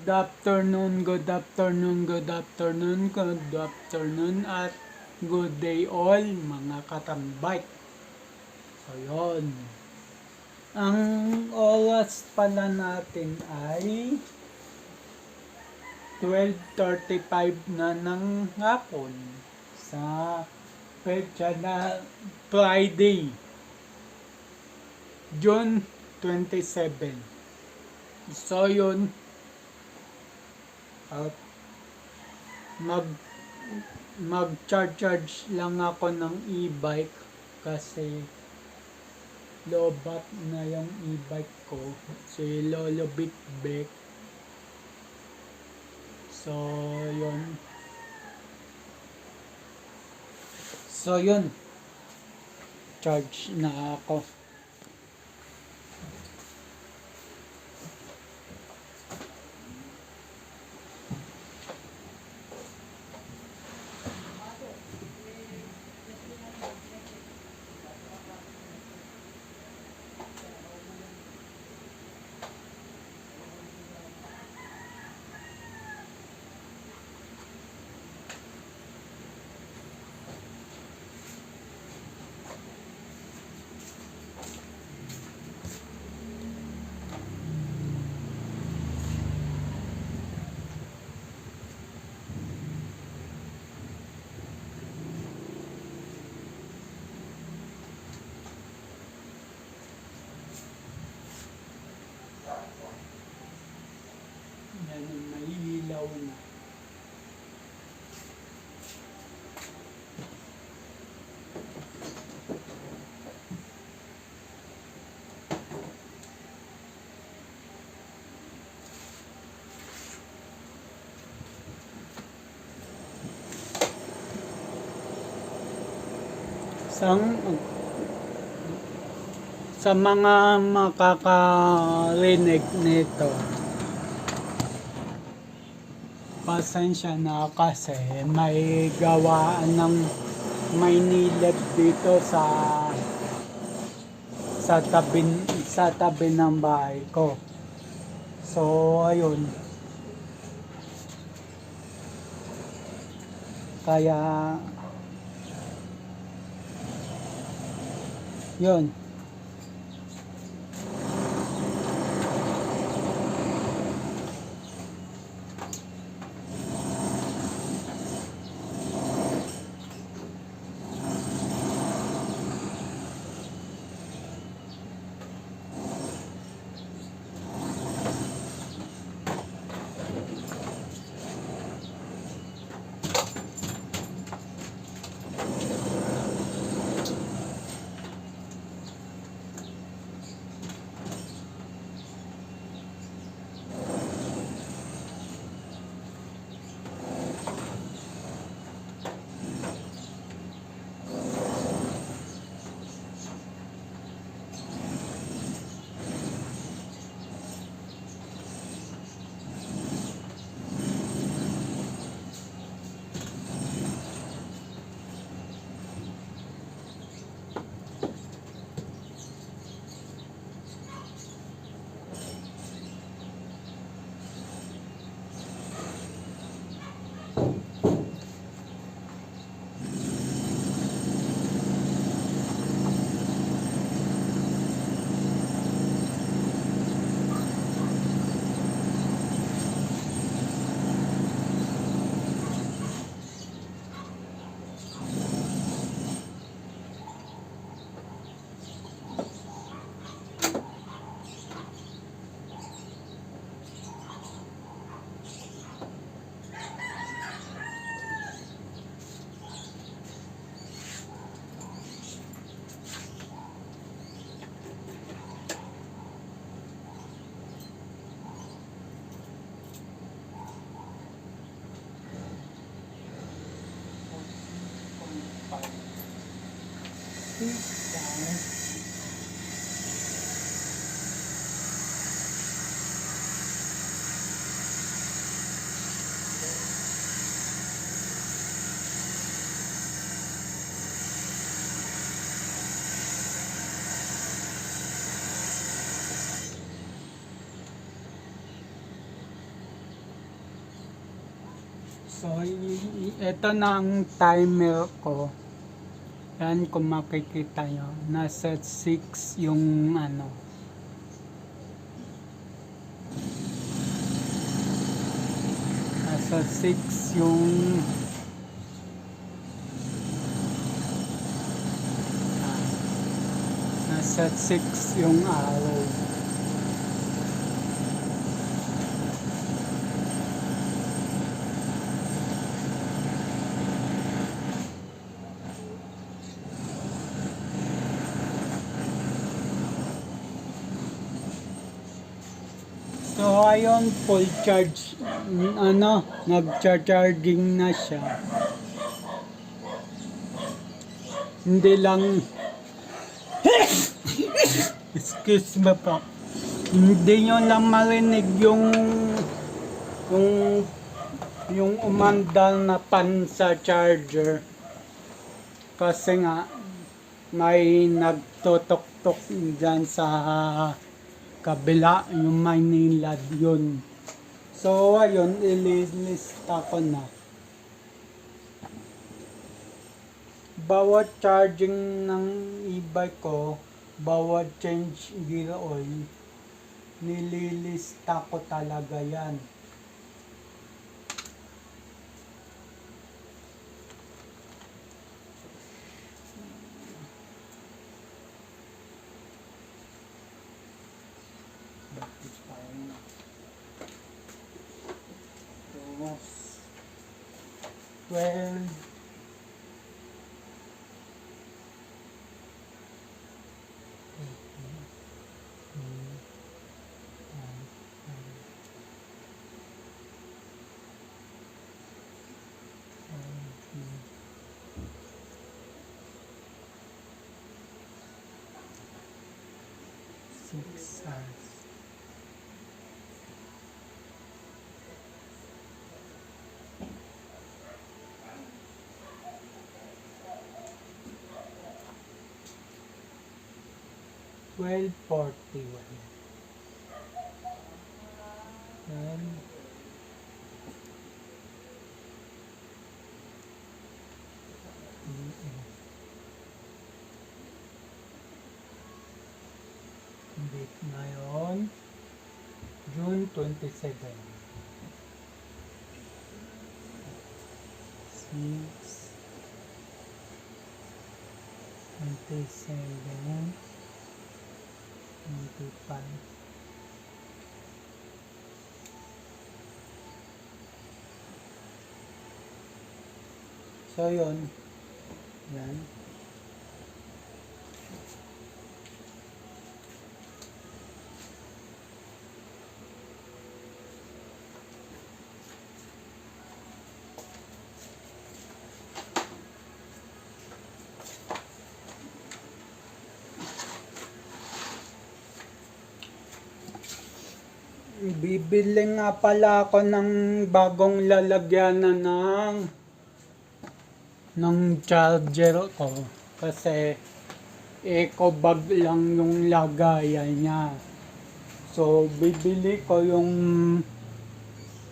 Good afternoon, good afternoon, good afternoon, good afternoon at good day all mga katambay. So yun. Ang oras pala natin ay 12:35 na ng hapon sa petsa na Friday, June 27. So yun, at mag-charge lang ako ng e-bike kasi lobat na yung e-bike ko, si Lolo Bitbek. So yun, charge na ako. Yan, may ilaw na. Sa mga makakarinig nito, pasensya na kasi may gawaan ng Maynilad dito sa tabi ng bahay ko. So ayun, kaya yun. So, ito na ang timer ko. Yan, kung makikita nyo. Nasa 6 yung ano. Nasa 6 yung nasa 6 yung araw. So, ayun, full charge. Ano, nag-charging na siya. Hindi lang, excuse me po. Hindi nyo lang marinig yung umandal na pan sa charger. Kasi nga, may nagtutok-tok dyan sa kabila, yung Manila yun. So, ayun, ililista ko na. Bawat charging ng e-bike ko, bawat change gear oil, nililista ko talaga yan. Well, six hours. Well, 41. And date ngayon, June 27. 6, 27, 25. So, yun. Yan. Bibili nga pala ako ng bagong lalagyanan ng charger ko kasi eco bag lang yung lagayan niya. So, bibili ko yung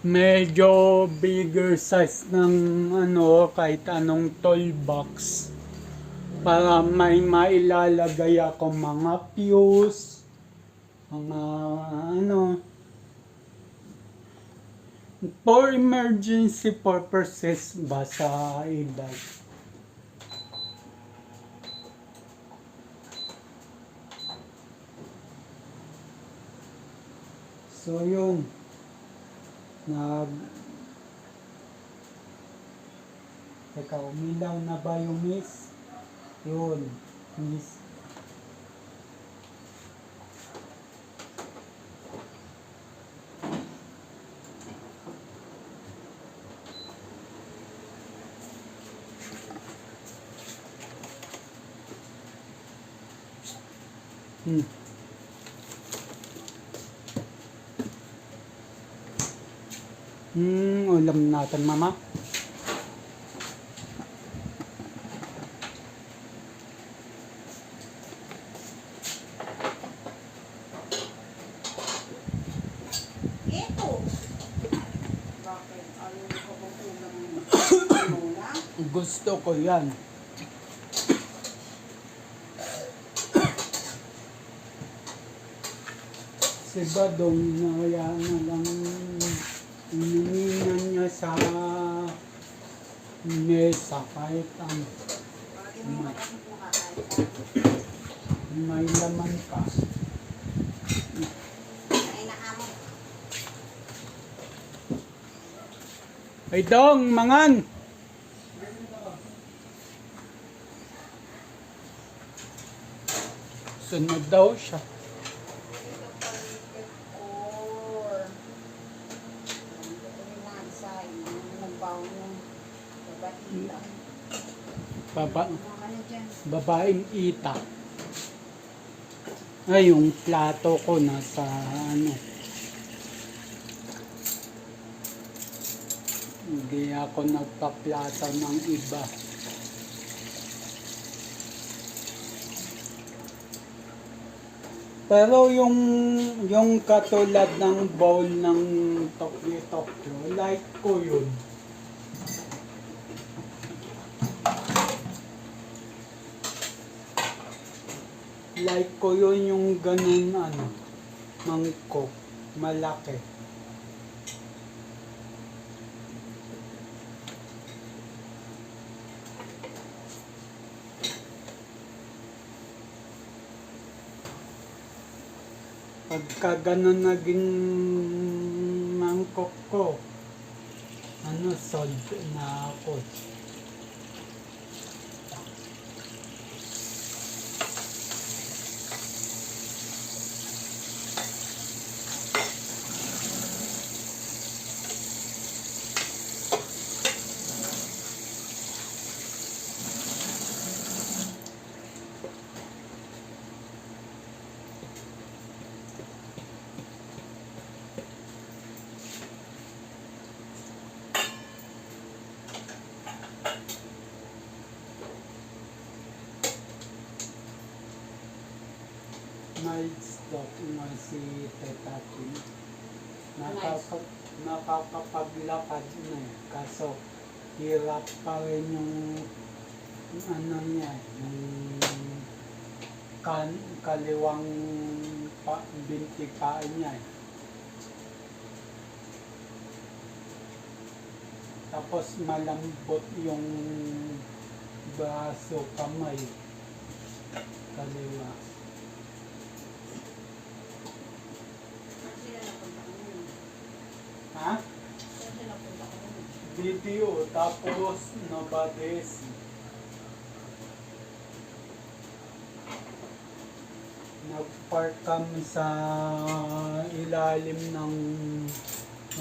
medyo bigger size ng ano, kahit anong toy box para may mailalagay ako mga fuse, mga ano, for emergency purposes ba sa e-bike. So yun, teka, umilaw na ba yung miss? Yun, miss. Ulam natin, mama. Ito. Bakit? Ano ka bang ulam Gusto ko yan. Si Badong na lang iniinan niya sa mesa kahit ang may laman pa. Ay Dong, mangan! Sunod daw siya. Babaeng ita. Ay, yung plato ko nasa ano. Hindi ako nagpa-plato ng iba. Pero yung katulad ng bowl ng Tokyo, like ko yun. Like ko yun yung ganun ano, mangkok, malaki. Pagka ganun naging mangkok ko, ano, sold na ako. May stock na si Teta Chin. Nakakapaglakad na eh. Kaso hirap pa rin yung ano niya, yung kaliwang binti paa niya eh. Tapos malambot yung braso, kamay, kaliwa. Ha? Video, tapos Nobades. Nagpark kami sa ilalim ng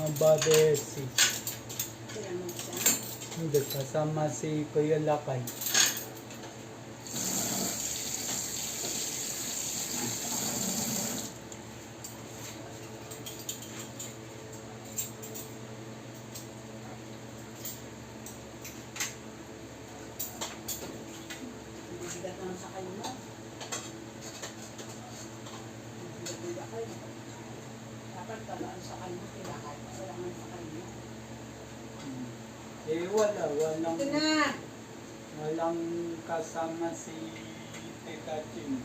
Nobades. Hindi, kasama si Kuya Lakay. Walang kasama si Teta Chin.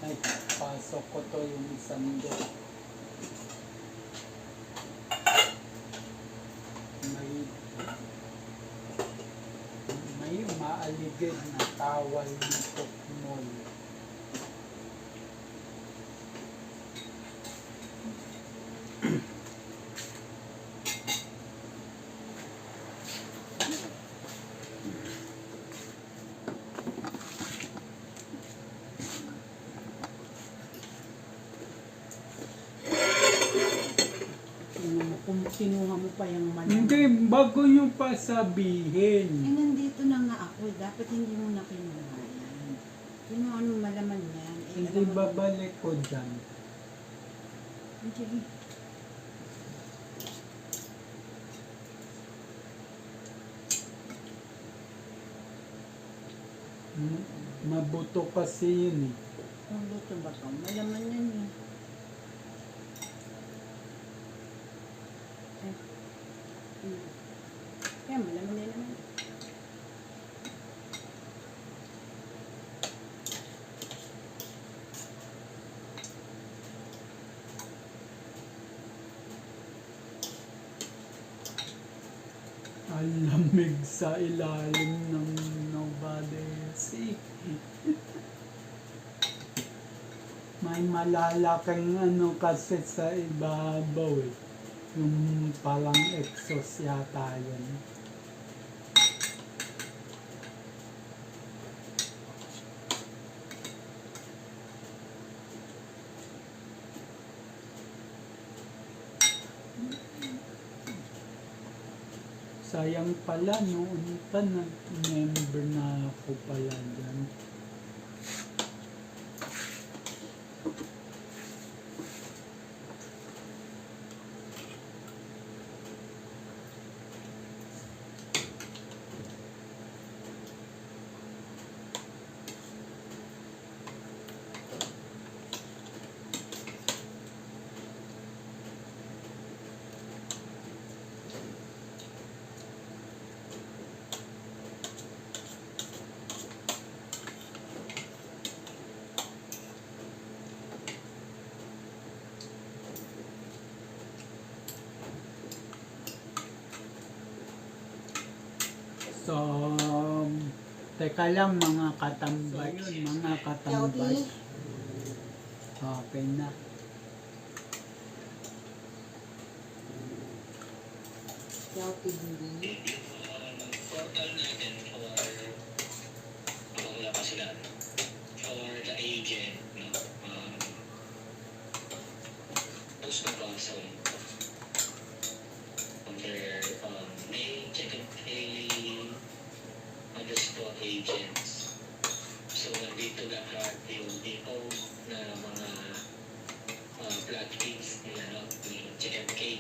Ay, pasok ko to yung isang doon. May umaaligid na tawal ng tukmol. Kung kinuha mo pa yung malaman. Hindi, bago nyo pa sabihin. Nandito na nga ako. Dapat hindi mo na kinuha yan. Kinuha mo malaman yan. Hindi babalik ko dyan. Hindi. Mabuto kasi yun eh. Kung luto ba ito? Malaman yan eh. Ang lamig sa ilalim ng nobody see. May malalaking ano kasi sa ibabaw eh. Yung parang exhaust yata yun. Sayang pala noon pa nag-member na ako pala dyan. So, teka lang mga katambay, mga katambay. Okay na. Portal natin wala pa sila for the agent, no? Post na console under name, check and pay underscore agents. So nandito lahat yung info na mga plug fees nila, no? Ni check and pay.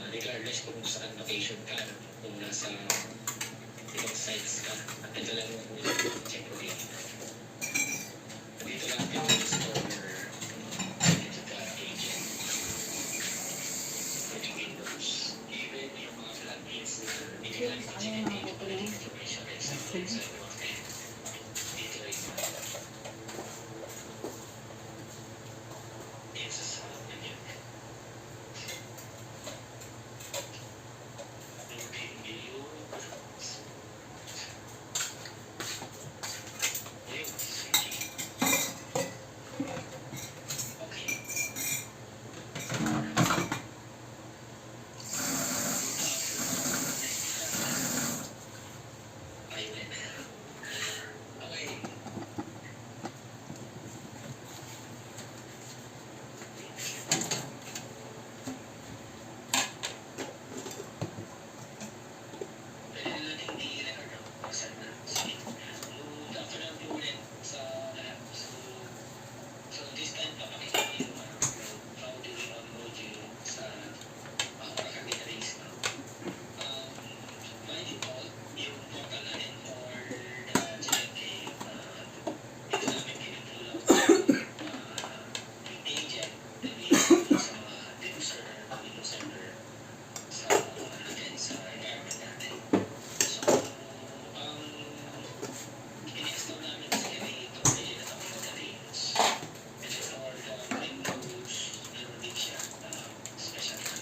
Regardless kung saan location ka, kung nasa ibang sites ka, at ito lang yung check ko din. Dito lang yung store, dito ka agent, pwede Windows, even yung mga plugins na binigyan ng check and pay, pwede information rin sa mga dito rin. It's a sound again.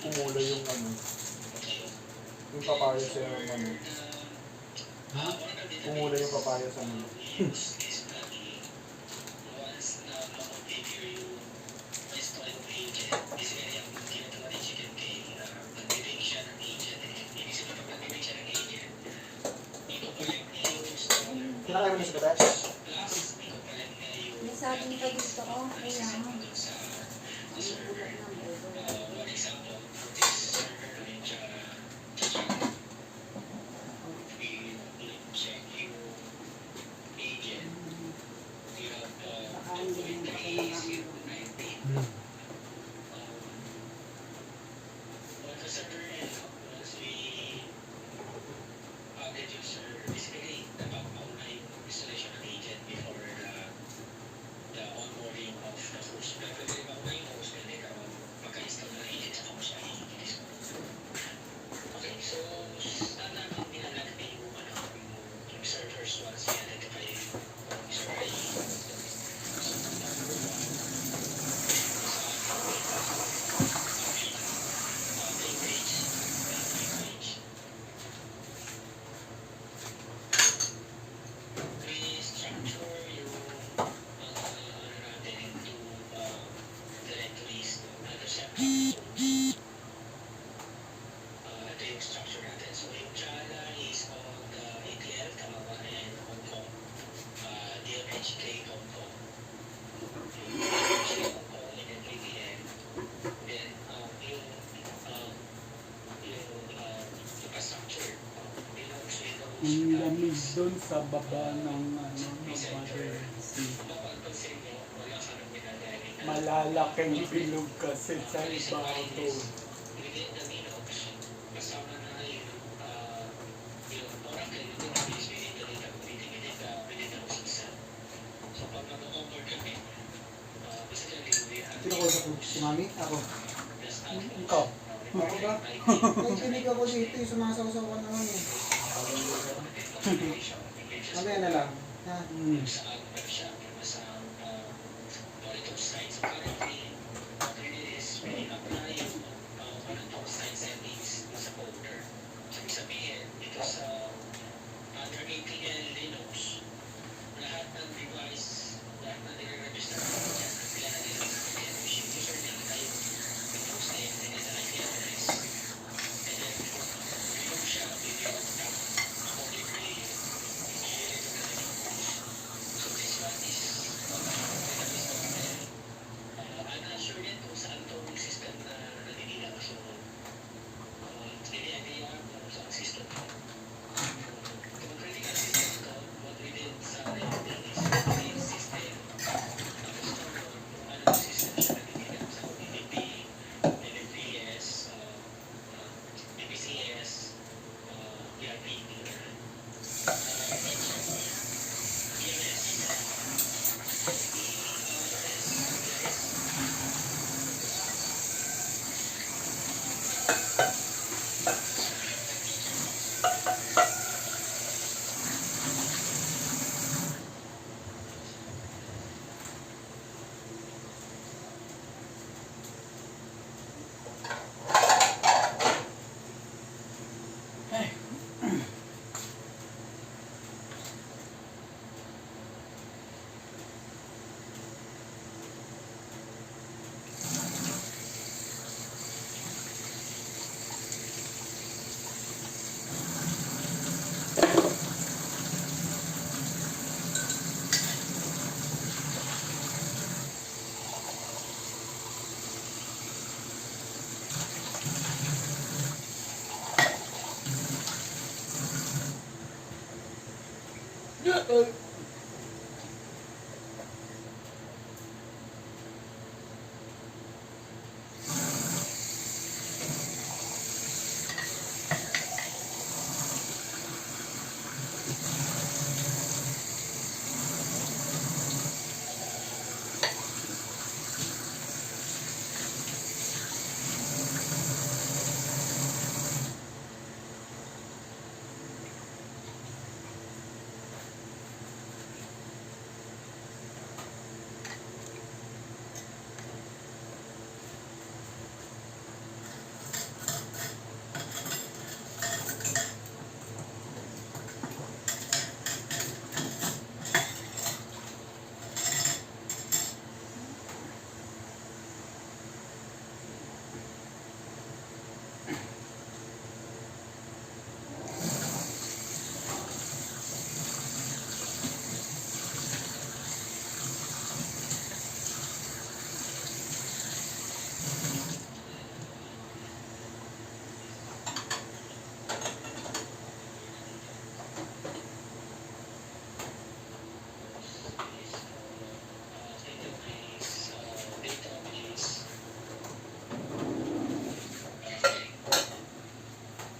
Kumula yung ano, yung papaya sa ano. Ha? Kumula yung papaya sa ano. Kinakain mo na sa katas? May saging pa gusto ko. Kaya mo. Ang ulat ng bobo. Baka hindi mo ako nakakita. Ang lamig doon sa baba ng ano, ng Mother Sea. mapapansin mo, wala ka nang ginagaling na Malalaking bilog kasi sa ibabaw. within the Minox, kasama na yung oracle, yung database within the within the system. So pag nag-over kami, basically we have Sino ko sa si Mami? Ako. just Ikaw. Ako ba? Nakikinig ako dito, yung sumasaw-saw ka naman eh. Mamaya na lang. Ha? sa workshop, sa monitor sites. Currently, what we did is we apply yung monitor site settings sa folder. So, ibig sabihin, dito sa under ATL Linux, lahat ng device, lahat ng nire-register natin dyan, sila na nila yung username tayo, yung hostname, and then the IP address. And then, remove siya with your accordingly. So this one is I'm not sure yet kung saan itong system na naninila. So, idea kung saan system ito. Kung critical system ito, what we did sa NLP is create system. Tapos kung ano yung system siya naninila. Sa DVP, LFDS, BPCS, ERP,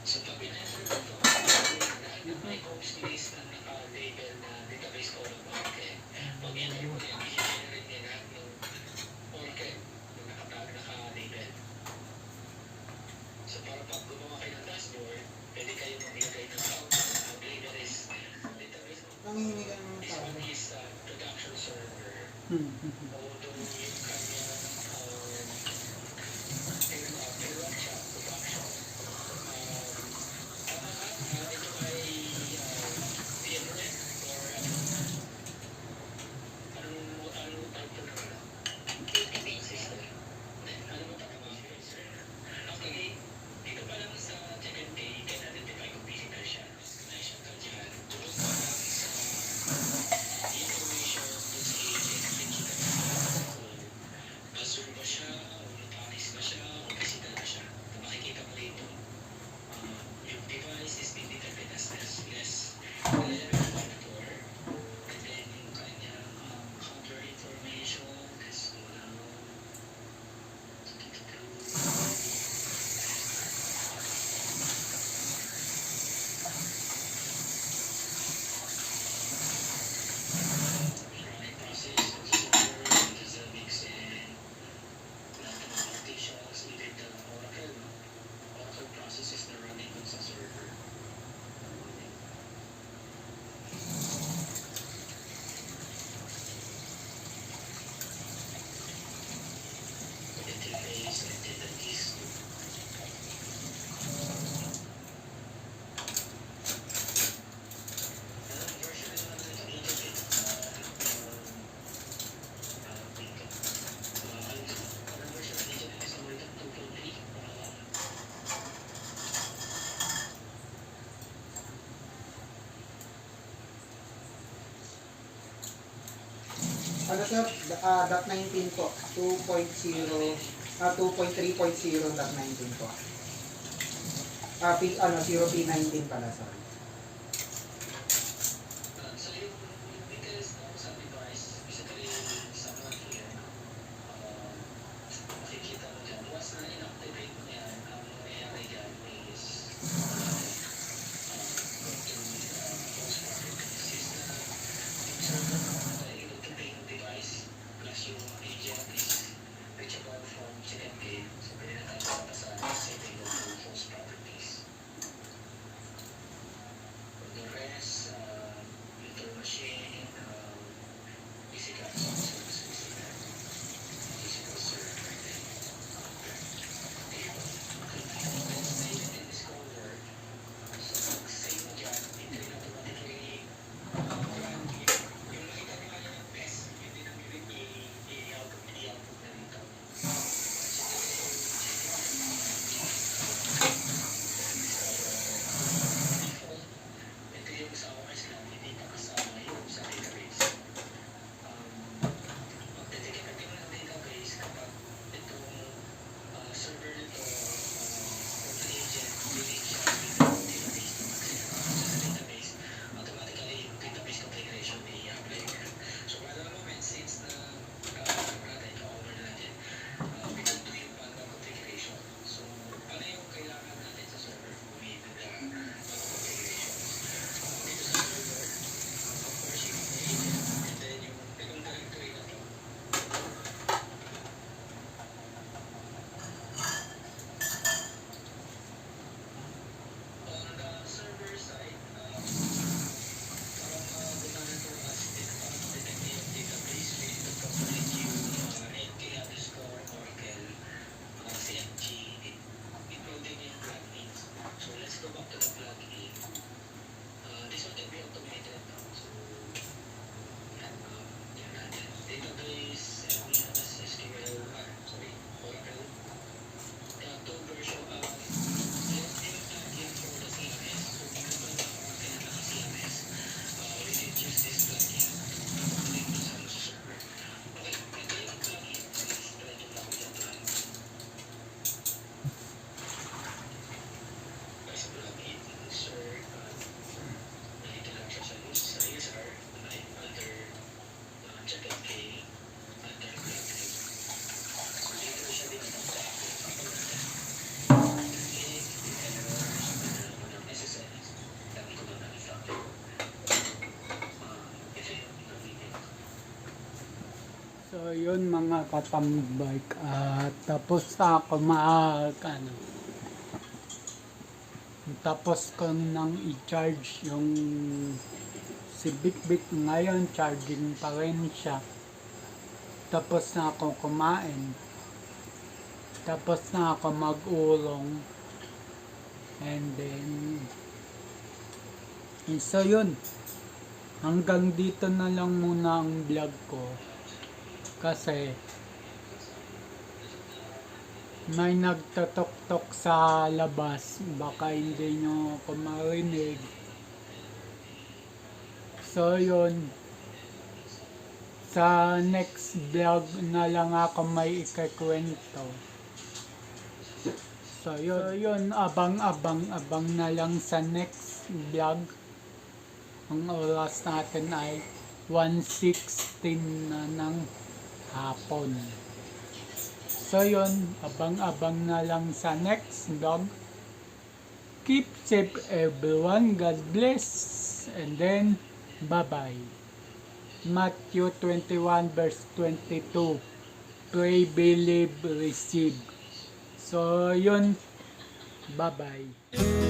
So pag in-enter mo ito, lahat ng may host list na naka-label na database column orchid, pag enter mo yan, i-generate niya lahat ng orchid na naka-label. So para pag gumawa kayo ng dashboard, pwede kayo maglagay ng count. Ang label is database. Nangihingi ka naman This sa one akin. is production server. Although yung kanyang workshop production. Ito ay VMware or anong type po naman? Database system. Ano mo tatawagin? Actually, dito pa lang sa TNT, can identify kung physical siya. Connection ka dyan. Tulog pa lang sa information dun sa agent. sir, .19 po. 2.3.0.19 po. 0P19 pala, sorry. So yung details ng sa device, basically somewhat here, makikita mo dyan. Once na inactivate mo yan, ang nangyayari dyan is go to most properties na yung server na able to pay yung device plus yung agent is reachable from CMK. So pwede na tayo sa setting go to most properties. The rest, virtual machine, physical sources, physical server, let's save it in this folder. So, save mo dyan, ito yung automatically yung nakita nyo kanina yung best, yun din ang i-output na dito. Ito yung sa OS lang, hindi pa kasama yung sa database. Magdedicate natin ng database kapag itong server nito or the agent delete siya yung database na mag-set sa database, automatically yung database configuration i-apply agad. So para the moment, since na natin, ka-over na natin, we don't do yung manual configuration. So ano yung kailangan natin sa server kung we do the manual configuration? Dito sa server, of course, yung agent, and then yung itong directory na to. On the server side, parang gumana to as detective database, we need to populate yung NK underscore Oracle CMG, including yung plugins. So let's go back to the plugin. This one can be automated now. So, yan natin. Database, and we have as SQL, Oracle. The two version of yung plugin for the CMS. So, because of the Oracle na CMS, we did use this plugin to populate this on the server. Okay, ito yung plugin. Please try to log in lang. Sa plugin, insert, nakita lang siya sa user, under CMK, under plugin. So, dito siya din natapos. Click, errors, whatever necessary. Dami ko lang na-refactor. Ito yung gamitin. So yun mga katambay, tapos na ako tapos ko nang i-charge yung si Bitbit ngayon, charging pa rin siya. Tapos na ako kumain. Tapos na ako mag-ulong. And then, so yun. Hanggang dito na lang muna ang vlog ko. Kasi, may nagtatok-tok sa labas. Baka hindi nyo ako marinig. So yun. Sa next vlog na lang ako may ikakwento. So yun, abang na lang sa next vlog. Ang oras natin ay 1:16 na ng hapon. So yun, abang na lang sa next vlog. Keep safe everyone. God bless. And then, bye-bye. Matthew 21 verse 22. Pray, believe, receive. So yun, bye-bye.